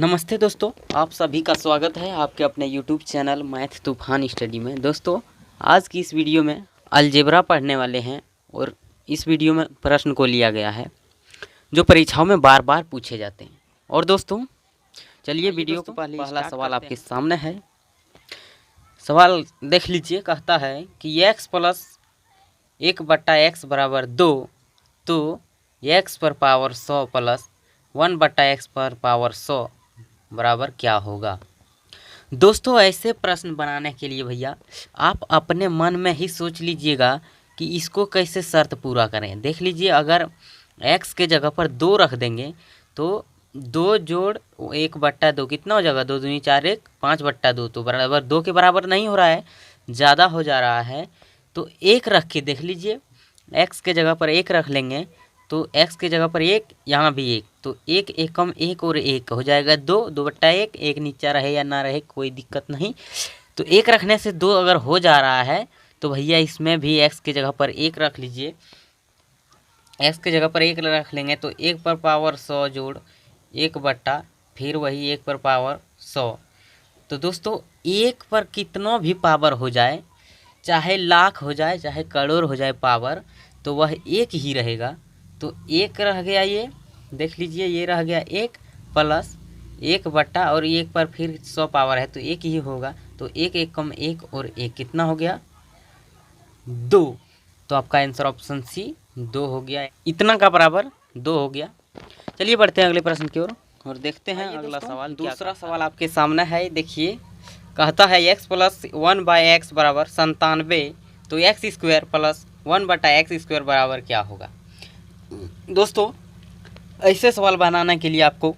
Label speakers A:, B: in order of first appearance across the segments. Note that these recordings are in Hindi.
A: नमस्ते दोस्तों, आप सभी का स्वागत है आपके अपने YouTube चैनल मैथ तूफान स्टडी में। दोस्तों, आज की इस वीडियो में अलजेब्रा पढ़ने वाले हैं और इस वीडियो में प्रश्न को लिया गया है जो परीक्षाओं में बार बार पूछे जाते हैं। और दोस्तों चलिए वीडियो को पहला सवाल आपके सामने है। सवाल देख लीजिए। कहता है कि x प्लस 1/x बराबर 2, तो x पर पावर 100 प्लस 1/x पर पावर 100 बराबर क्या होगा। दोस्तों, ऐसे प्रश्न बनाने के लिए भैया आप अपने मन में ही सोच लीजिएगा कि इसको कैसे शर्त पूरा करें। देख लीजिए, अगर x के जगह पर 2 रख देंगे तो 2 जोड़ 1/2 कितना हो जाएगा, 2 दूनी 4 1 5/2, तो बराबर 2 के बराबर नहीं हो रहा है, ज़्यादा हो जा रहा है। तो 1 रख के देख लीजिए, x के जगह पर 1 रख लेंगे तो x के जगह पर 1, यहाँ भी 1, तो 1 1 कम 1 और 1 हो जाएगा 2, 2/1। 1 नीचा रहे या ना रहे कोई दिक्कत नहीं। तो 1 रखने से 2 अगर हो जा रहा है तो भैया इसमें भी x के जगह पर 1 रख लीजिए। x के जगह पर 1 रख लेंगे तो 1 पर पावर 100 जोड़ 1 बट्टा फिर वही 1 पर पावर 100। तो दोस्तों, 1 पर कितना भी पावर हो जाए, चाहे लाख हो जाए चाहे करोड़ हो जाए पावर, तो वह 1 ही रहेगा। तो 1 रह गया, ये देख लीजिए, ये रह गया 1 प्लस 1 बट्टा और 1 पर फिर 100 पावर है तो 1 ही होगा। तो 1 1 कम 1 और 1 कितना हो गया, 2। तो आपका आंसर ऑप्शन सी 2 हो गया। इतना का बराबर 2 हो गया। चलिए बढ़ते हैं अगले प्रश्न की ओर और देखते हैं अगला सवाल। दूसरा सवाल आपके सामने है, देखिए। कहता है x प्लस 1/x बराबर 97, तो x² प्लस 1/x² बराबर क्या होगा। दोस्तों, ऐसे सवाल बनाने के लिए आपको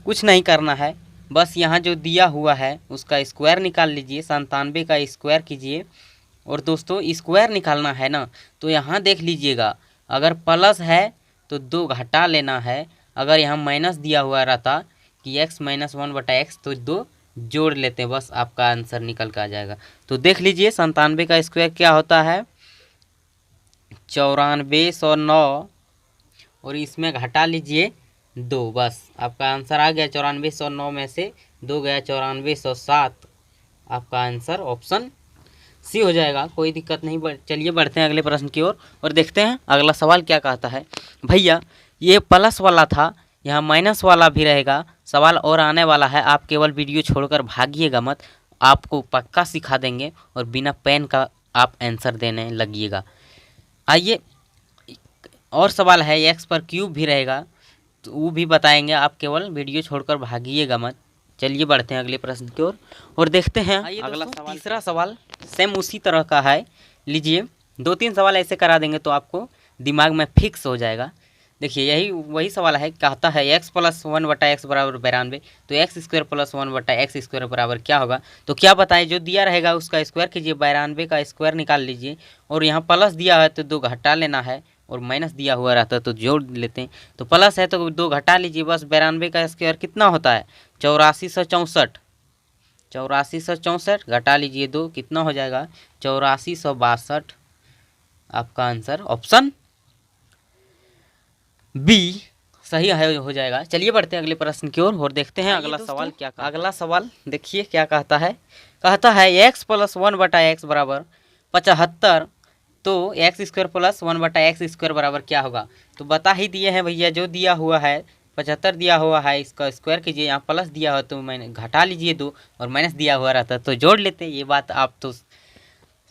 A: कुछ नहीं करना है, बस यहाँ जो दिया हुआ है उसका स्क्वायर निकाल लीजिए, 97 का स्क्वायर कीजिए। और दोस्तों, स्क्वायर निकालना है ना, तो यहाँ देख लीजिएगा, अगर प्लस है तो 2 घटा लेना है। अगर यहाँ माइनस दिया हुआ रहता कि x माइनस 1/x तो 2 जोड़ लेते हैं, बस आपका आंसर निकल कर आ जाएगा। तो देख लीजिए, 97 का स्क्वायर क्या होता है, 9409, और इसमें घटा लीजिए 2, बस आपका आंसर आ गया। 9409 में से 2 गया 9407, आपका आंसर ऑप्शन सी हो जाएगा। कोई दिक्कत नहीं। चलिए बढ़ते हैं अगले प्रश्न की ओर और देखते हैं अगला सवाल क्या कहता है। भैया, ये प्लस वाला था, यहाँ माइनस वाला भी रहेगा। सवाल और आने वाला है, आप केवल वीडियो छोड़कर भागिएगा मत, आपको पक्का सिखा देंगे और बिना पेन का आप आंसर देने लगिएगा। आइए, और सवाल है, x पर क्यूब भी रहेगा तो वो भी बताएंगे, आप केवल वीडियो छोड़कर भागिएगा मत। चलिए बढ़ते हैं अगले प्रश्न की ओर और देखते हैं अगला सवाल। तीसरा सवाल सेम उसी तरह का है। लीजिए, 2-3 सवाल ऐसे करा देंगे तो आपको दिमाग में फिक्स हो जाएगा। देखिए, यही वही सवाल है। कहता है x प्लस 1/x बराबर 92, तो x² प्लस 1/x² बराबर क्या होगा। तो क्या बताएं, जो दिया रहेगा उसका स्क्वायर कीजिए, 92 का स्क्वायर निकाल लीजिए। और यहाँ प्लस दिया है तो 2 घटा लेना है, और माइनस दिया हुआ रहता है तो जोड़ लेते हैं। तो प्लस है तो 2 घटा लीजिए, बस 92 का स्क्वायर कितना होता है, 8464। 8464 घटा लीजिए 2, कितना हो जाएगा, 8462। आपका आंसर ऑप्शन बी सही है, हो जाएगा। चलिए बढ़ते हैं अगले प्रश्न की ओर और देखते हैं अगला सवाल क्या। अगला सवाल देखिए क्या कहता है। कहता है x प्लस 1/x बराबर 75, तो x² प्लस 1/x² बराबर क्या होगा। तो बता ही दिए हैं भैया, जो दिया हुआ है 75 दिया हुआ है, इसका स्क्वायर कीजिए। यहाँ प्लस दिया हुआ तो मैंने घटा लीजिए 2, और माइनस दिया हुआ रहता तो जोड़ लेते। ये बात आप तो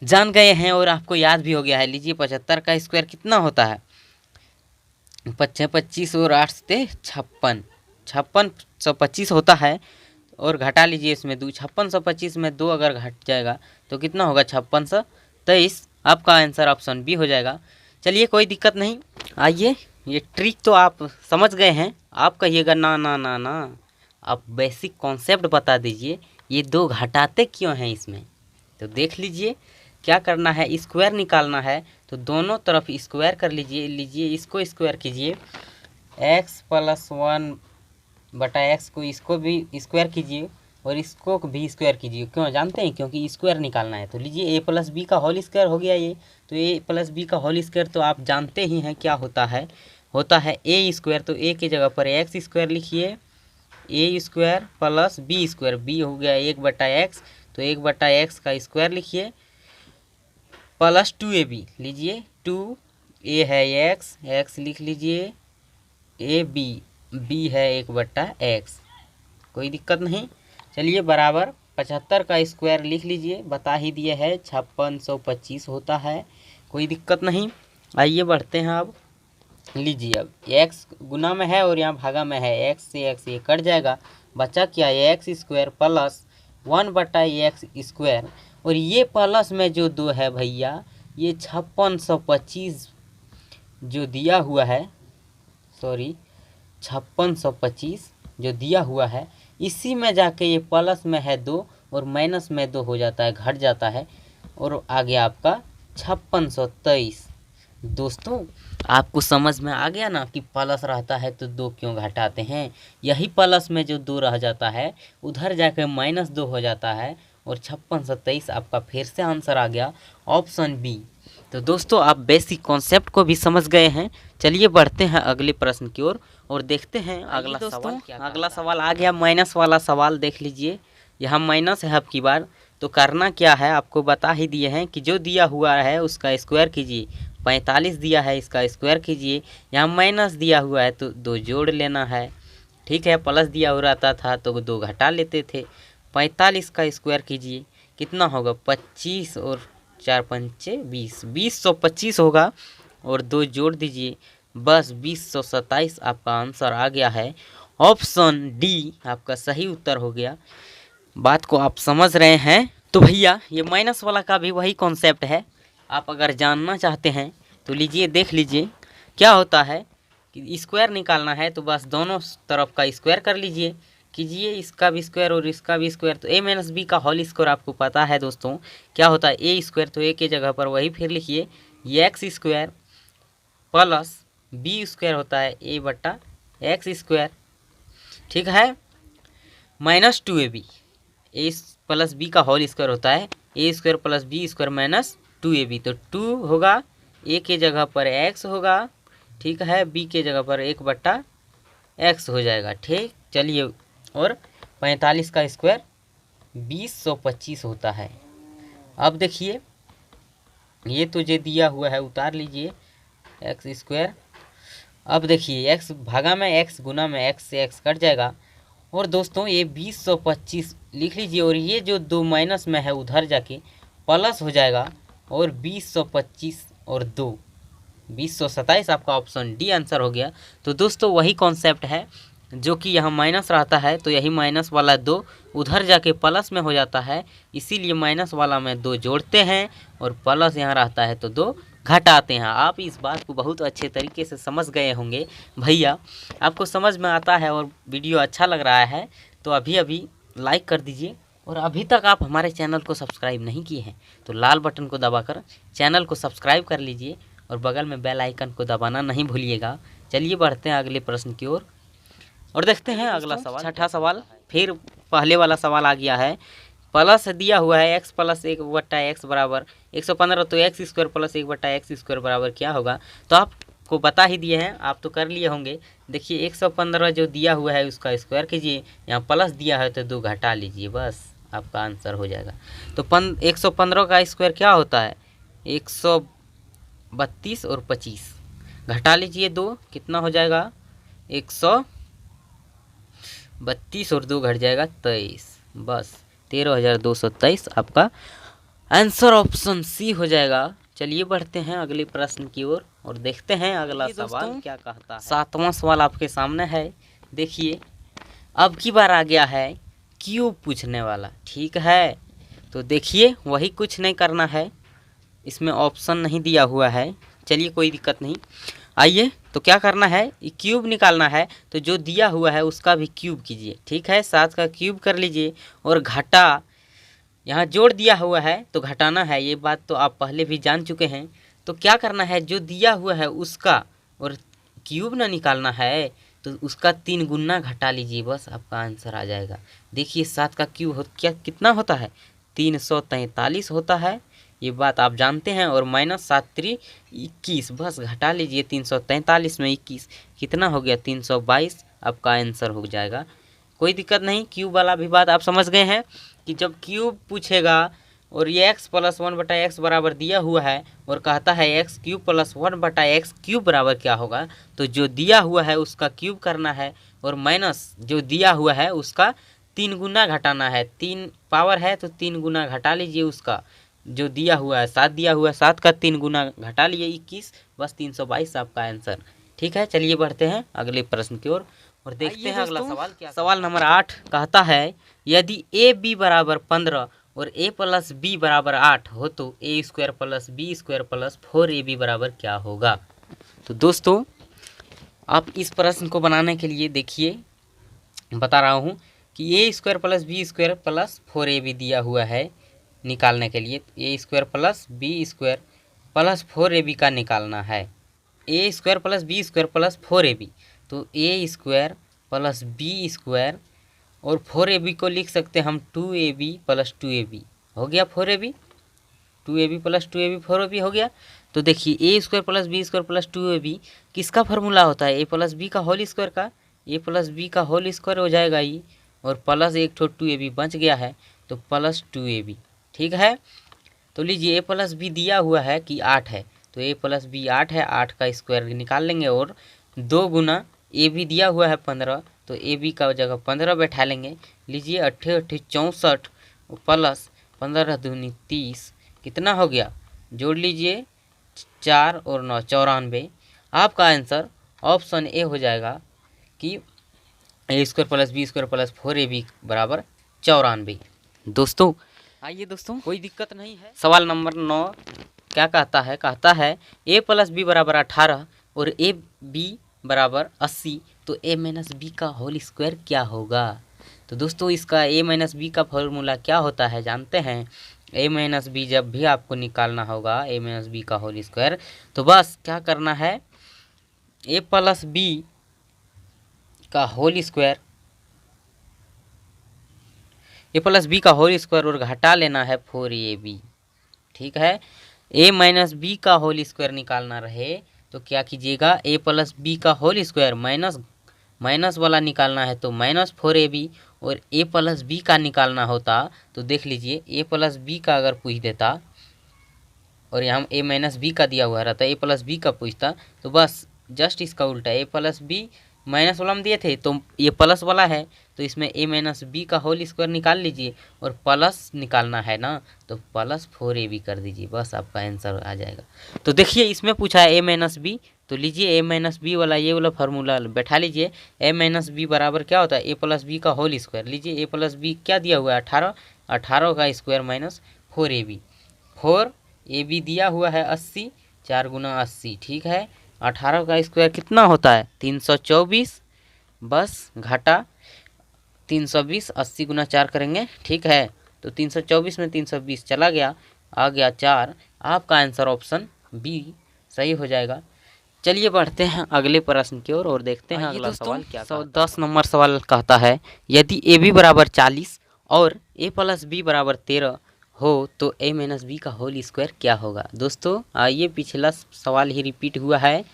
A: जान गए हैं और आपको याद भी हो गया है। लीजिए, 75 का स्क्वायर कितना होता है, 25 और 8 से 56, 5625 होता है। और घटा लीजिए इसमें 2, 5625 में 2 अगर घट जाएगा तो कितना होगा, 5623। आपका आंसर ऑप्शन बी हो जाएगा। चलिए, कोई दिक्कत नहीं। आइए, ये ट्रिक तो आप समझ गए हैं। आप कहिएगा ना ना ना ना, आप बेसिक कॉन्सेप्ट बता दीजिए, ये 2 घटाते क्यों हैं इसमें। तो देख लीजिए, क्या करना है, स्क्वायर निकालना है तो दोनों तरफ स्क्वायर कर लीजिए। लीजिए, इसको स्क्वायर कीजिए, x प्लस 1/x को इसको भी स्क्वायर कीजिए और इसको भी स्क्वायर कीजिए। क्यों जानते हैं, क्योंकि स्क्वायर निकालना है। तो लीजिए, a प्लस बी का होल स्क्वायर हो गया ये, तो a प्लस बी का होल स्क्वायर तो आप जानते ही हैं क्या होता है, a स्क्वायर। तो a की जगह पर x² लिखिए A square plus B square, B हो गया 1/x, तो 1/x का स्क्वायर लिखिए प्लस 2ab लीजिए, 2a है x लिख लीजिए, ए बी है 1/x, कोई दिक्कत नहीं। चलिए बराबर 75 का स्क्वायर लिख लीजिए, बता ही दिए है 5625 होता है, कोई दिक्कत नहीं। आइए बढ़ते हैं अब, लीजिए अब x गुना में है और यहाँ भागा में है, x से x ये कट जाएगा, बचा क्या x square plus 1/x square, और ये प्लस में जो 2 है भैया, ये 5625 जो दिया हुआ है, सॉरी 5625 जो दिया हुआ है, इसी में जाके ये प्लस में है 2 और माइनस में 2 हो जाता है, घट जाता है, और आ गया आपका 5623। दोस्तों आपको समझ में आ गया ना कि प्लस रहता है तो 2 क्यों घटाते हैं, यही प्लस में जो 2 रह जाता है उधर जाकर -2 हो जाता है, और 5627 आपका फिर से आंसर आ गया ऑप्शन बी। तो दोस्तों आप बेसिक कॉन्सेप्ट को भी समझ गए हैं। चलिए बढ़ते हैं अगले प्रश्न की ओर और देखते हैं अगला सवाल। अगला सवाल आ गया माइनस वाला सवाल, देख लीजिए यहाँ माइनस है अब की बार, तो करना क्या है आपको बता ही दिए हैं कि जो दिया हुआ है उसका स्क्वायर कीजिए, 45 दिया है इसका स्क्वायर कीजिए, यहाँ माइनस दिया हुआ है तो 2 जोड़ लेना है, ठीक है। प्लस दिया हो रहता था तो 2 घटा लेते थे। 45 का स्क्वायर कीजिए, कितना होगा 25 और 4 पंचे 20, 2025 होगा, और 2 जोड़ दीजिए, बस 2027 आपका आंसर आ गया है। ऑप्शन डी आपका सही उत्तर हो गया। बात को आप समझ रहे हैं। तो भैया ये माइनस वाला का भी वही कॉन्सेप्ट है, आप अगर जानना चाहते हैं तो लीजिए देख लीजिए क्या होता है कि स्क्वायर निकालना है तो बस दोनों तरफ का स्क्वायर कर लीजिए, कीजिए इसका भी स्क्वायर और इसका भी स्क्वायर, तो a माइनस बी का होल स्क्वायर आपको पता है दोस्तों क्या होता है, ए स्क्वायर, तो ए के जगह पर वही फिर लिखिए, ये X square plus B square होता है a/x स्क्वायर, ठीक है, -2ab, ए प्लस बी का होल स्क्वायर होता है A square plus B square minus 2ab, तो 2 होगा, ए के जगह पर x होगा, ठीक है, बी के जगह पर 1/x हो जाएगा, ठीक। चलिए और 45 का स्क्वायर 2025 होता है। अब देखिए ये तो जो दिया हुआ है उतार लीजिए एक्स स्क्वायर, अब देखिए x भागा में x गुना में x से x कट जाएगा, और दोस्तों ये 2025 लिख लीजिए, और ये जो 2 माइनस में है उधर जाके प्लस हो जाएगा, और 2025 और 2 2027 आपका ऑप्शन डी आंसर हो गया। तो दोस्तों वही कॉन्सेप्ट है जो कि यहाँ माइनस रहता है तो यही माइनस वाला 2 उधर जाके प्लस में हो जाता है, इसीलिए माइनस वाला में 2 जोड़ते हैं और प्लस यहाँ रहता है तो 2 घटाते हैं। आप इस बात को बहुत अच्छे तरीके से समझ गए होंगे भैया, आपको समझ में आता है और वीडियो अच्छा लग रहा है तो अभी लाइक कर दीजिए, और अभी तक आप हमारे चैनल को सब्सक्राइब नहीं किए हैं तो लाल बटन को दबाकर चैनल को सब्सक्राइब कर लीजिए, और बगल में बेल आइकन को दबाना नहीं भूलिएगा। चलिए बढ़ते हैं अगले प्रश्न की ओर और देखते हैं अगला सवाल। छठा सवाल, फिर पहले वाला सवाल आ गया है, प्लस दिया हुआ है x प्लस 1/x बराबर 115, तो x square plus 1/x square बराबर क्या होगा, तो आपको बता ही दिए हैं, आप तो कर लिए होंगे। देखिए 115 जो दिया हुआ है उसका स्क्वायर कीजिए, यहाँ प्लस दिया है तो 2 घटा लीजिए, बस आपका आंसर हो जाएगा। तो 115 का स्क्वायर क्या होता है 132 और 25, घटा लीजिए 2, कितना हो जाएगा 132 और 2 घट जाएगा 23, बस 13,223 आपका आंसर ऑप्शन सी हो जाएगा। चलिए बढ़ते हैं अगले प्रश्न की ओर और देखते हैं अगला सवाल क्या कहता है। 7वां सवाल आपके सामने है, देखिए अब की बार आ गया है क्यूब पूछने वाला, ठीक है। तो देखिए वही कुछ नहीं करना है, इसमें ऑप्शन नहीं दिया हुआ है, चलिए कोई दिक्कत नहीं। आइए तो क्या करना है, क्यूब निकालना है तो जो दिया हुआ है उसका भी क्यूब कीजिए, ठीक है, 7 का क्यूब कर लीजिए, और घटा यहाँ जोड़ दिया हुआ है तो घटाना है, ये बात तो आप पहले भी जान चुके हैं। तो क्या करना है, जो दिया हुआ है उसका और क्यूब ना निकालना है तो उसका 3 गुना घटा लीजिए, बस आपका आंसर आ जाएगा। देखिए 7 का क्यूब क्या कितना होता है 343 होता है, ये बात आप जानते हैं, और -7×3 21, बस घटा लीजिए 343 में 21 कितना हो गया 322, आपका आंसर हो जाएगा कोई दिक्कत नहीं। क्यूब वाला भी बात आप समझ गए हैं कि जब क्यूब पूछेगा और ये x प्लस 1/x बराबर दिया हुआ है और कहता है x cube plus 1/x cube बराबर क्या होगा, तो जो दिया हुआ है उसका क्यूब करना है और माइनस जो दिया हुआ है उसका 3 गुना घटाना है। 3 पावर है तो 3 गुना घटा लीजिए उसका, जो दिया हुआ है 7 दिया हुआ है, 7 का 3 गुना घटा लिए 21, बस 322 आपका आंसर। ठीक है, चलिए बढ़ते हैं अगले प्रश्न की ओर और देखते हैं अगला सवाल क्या। सवाल नंबर 8 कहता है यदि ए बी बराबर 15 और a प्लस बी बराबर 8 हो तो A square plus B square plus 4ab बराबर क्या होगा। तो दोस्तों आप इस प्रश्न को बनाने के लिए देखिए बता रहा हूँ कि A square plus B square plus 4ab दिया हुआ है निकालने के लिए। A square plus B square plus 4ab का निकालना है। A square plus B square plus 4ab, तो A square plus B square और 4ab को लिख सकते हैं हम 2ab प्लस 2ab हो गया 4ab, 2ab plus 2ab 4ab हो गया। तो देखिए A square plus B square plus 2ab किसका फार्मूला होता है, ए प्लस बी का होल स्क्वायर का, ए प्लस बी का होल स्क्वायर हो जाएगा ये और प्लस एक ठो 2ab बच गया है तो प्लस 2ab। ठीक है, तो लीजिए ए प्लस बी दिया हुआ है कि 8 है तो ए प्लस बी 8 है, 8 का स्क्वायर निकाल लेंगे और 2 गुना ए बी दिया हुआ है 15 तो ए बी का जगह 15 बैठा लेंगे। लीजिए 8 8 64 प्लस 15 दूनी 30 कितना हो गया, जोड़ लीजिए 4 और 9 94। आपका आंसर ऑप्शन ए हो जाएगा कि A square plus B square plus 4ab बराबर 94। दोस्तों आइए दोस्तों कोई दिक्कत नहीं है। सवाल नंबर 9 क्या कहता है ए प्लस बी बराबर 18 और ए बी बराबर 80 तो ए माइनस बी का होल स्क्वायर क्या होगा। तो दोस्तों इसका ए माइनस बी का फॉर्मूला क्या होता है जानते हैं। ए माइनस बी जब भी आपको निकालना होगा ए माइनस बी का होल स्क्वायर तो बस क्या करना है, ए प्लस बी का होल स्क्वायर, ए प्लस बी का होल स्क्वायर और घटा लेना है 4ab। ठीक है, ए माइनस बी का होल स्क्वायर निकालना रहे तो क्या कीजिएगा, ए प्लस बी का होल स्क्वायर माइनस वाला निकालना है तो माइनस 4ab और ए प्लस बी का निकालना होता तो देख लीजिए ए प्लस बी का अगर पूछ देता और यहाँ ए माइनस बी का दिया हुआ रहता ए प्लस बी का पूछता तो बस जस्ट इसका उल्टा ए प्लस बी माइनस वाला में दिए थे तो ये प्लस वाला है तो इसमें ए माइनस बी का होल स्क्वायर निकाल लीजिए और प्लस निकालना है ना तो प्लस 4ab कर दीजिए, बस आपका आंसर आ जाएगा। तो देखिए इसमें पूछा है ए माइनस बी तो लीजिए ए माइनस बी वाला ये वाला फार्मूला बैठा लीजिए। ए माइनस बी बराबर क्या होता है, ए प्लस बी का होल स्क्वायर। लीजिए ए प्लस बी क्या दिया हुआ है 18, 18 का स्क्वायर माइनस 4ab, 4ab दिया हुआ है 80, 4 गुना 80। ठीक है, 18 का स्क्वायर कितना होता है 324, बस घाटा 320, 80 गुना 4 करेंगे। ठीक है, तो 324 में 320 चला गया, आ गया 4। आपका आंसर ऑप्शन बी सही हो जाएगा। चलिए बढ़ते हैं अगले प्रश्न की ओर और देखते हैं अगला सवाल क्या। 10 नंबर सवाल कहता है यदि ए बी बराबर 40 और ए प्लस बी बराबर 13 हो तो ए माइनस बी का होल स्क्वायर क्या होगा। दोस्तों आइए पिछला सवाल ही रिपीट हुआ है,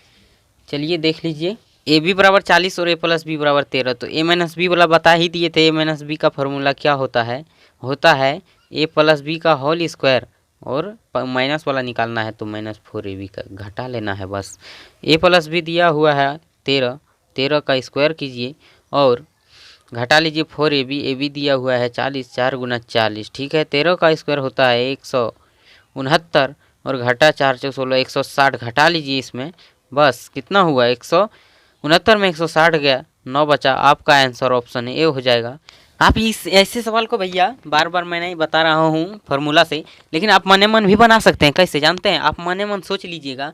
A: चलिए देख लीजिए। ए बी बराबर 40 और ए प्लस बी बराबर 13 तो ए माइनस बी वाला बता ही दिए थे। ए माइनस बी का फॉर्मूला क्या होता है ए प्लस बी का होल स्क्वायर और माइनस वाला निकालना है तो माइनस 4ab का घटा लेना है बस। ए प्लस बी दिया हुआ है 13, 13 का स्क्वायर कीजिए और घटा लीजिए 4ab, ए बी दिया हुआ है 40, 4 गुना 40। ठीक है, 13 का स्क्वायर होता है 169 और घटा 4 4 16 160 घटा लीजिए इसमें, बस कितना हुआ 169 में 160 गया, 9 बचा। आपका आंसर ऑप्शन ए हो जाएगा। आप इस ऐसे सवाल को भैया बार बार मैं नहीं बता रहा हूँ फार्मूला से, लेकिन आप मने मन भी बना सकते हैं। कैसे जानते हैं, आप मने मन सोच लीजिएगा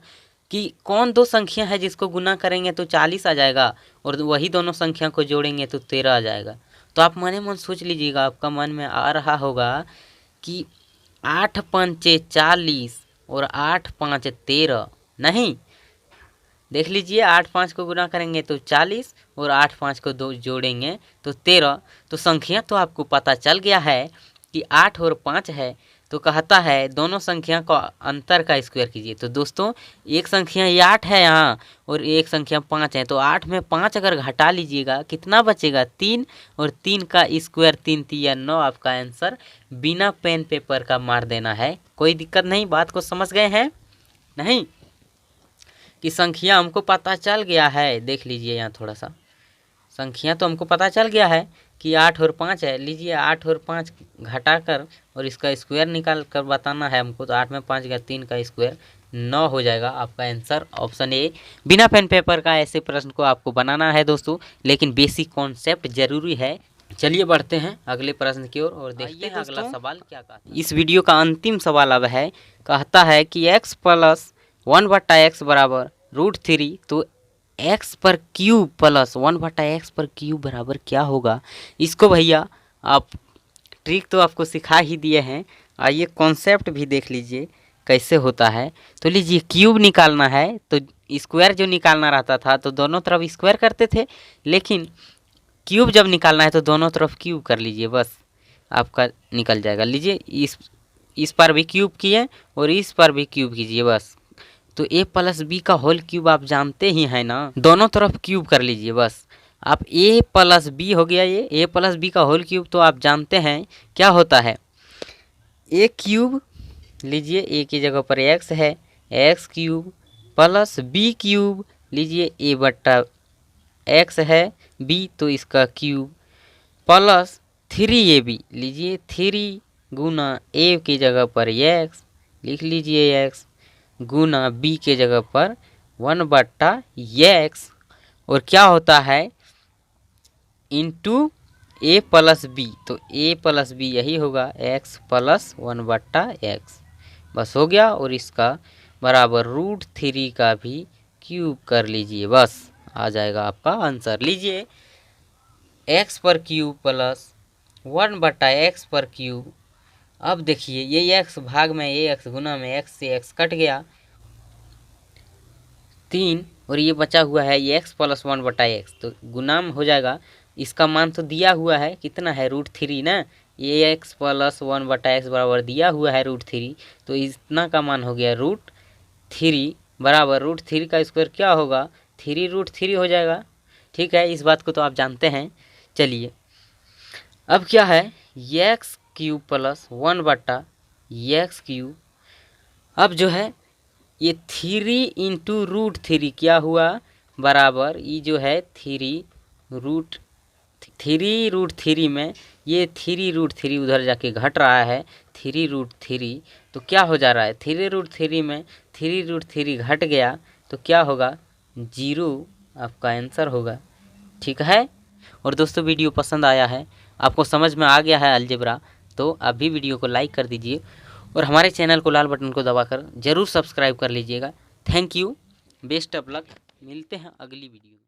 A: कि कौन दो संख्या है जिसको गुना करेंगे तो 40 आ जाएगा और वही दोनों संख्या को जोड़ेंगे तो 13 आ जाएगा। तो आप मने मन सोच लीजिएगा, आपका मन में आ रहा होगा कि 8 पंचे 40 और 8 5 13, नहीं देख लीजिए 8 5 को गुना करेंगे तो 40 और 8 5 को दो जोड़ेंगे तो 13। तो संख्या तो आपको पता चल गया है कि 8 और 5 है तो कहता है दोनों संख्या का अंतर का स्क्वायर कीजिए। तो दोस्तों एक संख्या ये 8 है यहाँ और एक संख्या 5 है, तो 8 में 5 अगर घटा लीजिएगा कितना बचेगा 3, और 3 का स्क्वायर 3 3 9 आपका आंसर बिना पेन पेपर का मार देना है। कोई दिक्कत नहीं, बात को समझ गए हैं नहीं कि संख्या हमको पता चल गया है। देख लीजिए यहाँ थोड़ा सा संख्या तो हमको पता चल गया है कि 8 और 5 है। लीजिए 8 और 5 घटाकर और इसका स्क्वायर निकाल कर बताना है हमको। तो 8 में 5 गया 3 का स्क्वायर 9 हो जाएगा आपका आंसर ऑप्शन ए। बिना पेन पेपर का ऐसे प्रश्न को आपको बनाना है दोस्तों, लेकिन बेसिक कॉन्सेप्ट जरूरी है। चलिए बढ़ते हैं अगले प्रश्न की ओर और देखते हैं अगला सवाल क्या कहता है। इस वीडियो का अंतिम सवाल अब है, कहता है कि x प्लस 1/x बराबर √3, तो x पर क्यूब प्लस 1/x पर क्यूब बराबर क्या होगा। इसको भैया आप ट्रिक तो आपको सिखा ही दिए हैं, आइए कॉन्सेप्ट भी देख लीजिए कैसे होता है। तो लीजिए क्यूब निकालना है तो स्क्वायर जो निकालना रहता था तो दोनों तरफ स्क्वायर करते थे, लेकिन क्यूब जब निकालना है तो दोनों तरफ क्यूब कर लीजिए, बस आपका निकल जाएगा। लीजिए इस पर भी क्यूब किए और इस पर भी क्यूब कीजिए बस। तो a प्लस बी का होल क्यूब आप जानते ही हैं ना, दोनों तरफ क्यूब कर लीजिए बस। आप a प्लस बी हो गया, ये a प्लस बी का होल क्यूब तो आप जानते हैं क्या होता है a क्यूब। लीजिए a की जगह पर x है, x cube plus b cube. लीजिए a बट्टा x है b तो इसका क्यूब प्लस 3ab। लीजिए 3 गुना a की जगह पर x लिख लीजिए x गुना b के जगह पर 1/x, और क्या होता है इंटू a प्लस बी। तो a प्लस बी यही होगा x प्लस 1/x, बस हो गया। और इसका बराबर √3 का भी क्यूब कर लीजिए, बस आ जाएगा आपका आंसर। लीजिए x पर क्यूब प्लस 1/x पर क्यूब। अब देखिए ये x भाग में ये x गुना में x से x कट गया 3, और ये बचा हुआ है ये x प्लस 1/x, तो गुना में हो जाएगा। इसका मान तो दिया हुआ है कितना है √3 ना, ये x प्लस 1/x बराबर दिया हुआ है √3, तो इतना का मान हो गया √3 बराबर √3 का स्क्वायर क्या होगा 3√3 हो जाएगा। ठीक है, इस बात को तो आप जानते हैं। चलिए अब क्या है x cube plus 1/x cube. अब जो है ये 3 इंटू √3 क्या हुआ बराबर, ये जो है 3√3 में ये 3√3 उधर जाके घट रहा है 3√3, तो क्या हो जा रहा है 3√3 में 3√3 घट गया तो क्या होगा 0 आपका आंसर होगा। ठीक है, और दोस्तों वीडियो पसंद आया है, आपको समझ में आ गया है अलजेब्रा, तो अभी वीडियो को लाइक कर दीजिए और हमारे चैनल को लाल बटन को दबाकर ज़रूर सब्सक्राइब कर लीजिएगा। Thank you, best of luck, मिलते हैं अगली वीडियो में।